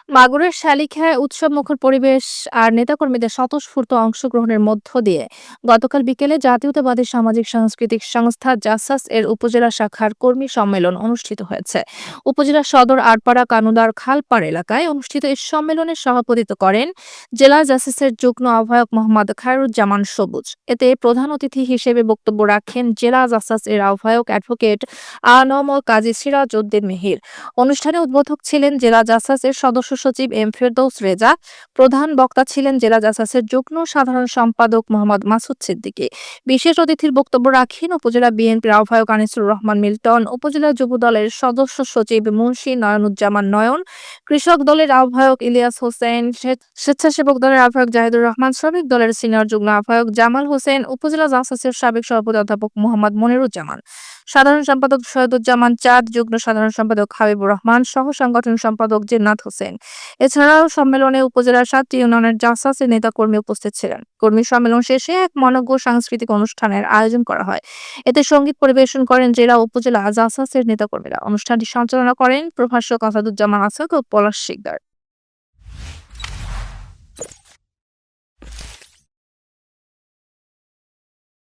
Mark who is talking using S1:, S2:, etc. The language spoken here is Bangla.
S1: মাগুরার শালিখায় উৎসবমুখর পরিবেশ আর নেতাকর্মীদের স্বতঃস্ফূর্ত অংশগ্রহণের মধ্য দিয়ে গতকাল বিকেলে জাতীয়তাবাদী সামাজিক সাংস্কৃতিক সংস্থা জাসাস এর উপজেলা শাখার কর্মী সম্মেলন অনুষ্ঠিত হয়েছে। উপজেলা সদর আটপাড়া কানুদার খালপাড় এলাকায় অনুষ্ঠিত এই সম্মেলনে সভাপতিত্ব করেন জেলা জাসাসের যুগ্ম আহ্বায়ক মোহাম্মদ খায়রুজ্জামান সবুজ। এতে প্রধান অতিথি হিসেবে বক্তব্য রাখেন জেলা জাসাস এর আহ্বায়ক অ্যাডভোকেট আনম কাজী সিরাজ উদ্দিন মেহির। অনুষ্ঠানে উদ্বোধক ছিলেন জেলা জাসাসের সদস্য সচিব এম ফেরদৌস রেজা। প্রধান বক্তা ছিলেন জেলা জাসাসের যুগ্ম সাধারণ সম্পাদক মোহাম্মদ মাসুদ সিদ্দিকী। বিশেষ অতিথির বক্তব্য রাখেন উপজেলা বিএনপির আহ্বায়ক আনিসুর রহমান মিল্টন, উপজেলা যুব দলের সদস্য সচিব মুন্সী নয়নুজ্জামান নয়ন, কৃষক দলের আহ্বায়ক ইলিয়াস হোসেন, স্বেচ্ছাসেবক দলের আহ্বায়ক জাহিদুর রহমান, শ্রমিক দলের সিনিয়র যুগ্ম আহ্বায়ক জামাল হোসেন, উপজেলা জাসাসের সাবেক সভাপতি অধ্যাপক মোহাম্মদ মনিরুজ্জামান, সাধারণ সম্পাদক সৈয়দুজ্জামান চাঁদ, যুগ্ম সাধারণ সম্পাদক হাবিবুর রহমান, সহ সাংগঠনিক সম্পাদক জিন্নাত হোসেন। এছাড়াও সম্মেলনে উপজেলার ৭টি ইউনিয়নের জাসাসের নেতাকর্মী উপস্থিত ছিলেন। কর্মী সম্মেলন শেষে এক মনোজ্ঞ সাংস্কৃতিক অনুষ্ঠানের আয়োজন করা হয়। এতে সঙ্গীত পরিবেশন করেন জেলা উপজেলা জাসাসের নেতাকর্মীরা। অনুষ্ঠানটি সঞ্চালনা করেন প্রভাষক আসাদুজ্জামান আসাদ ও পলাশ শিকদার।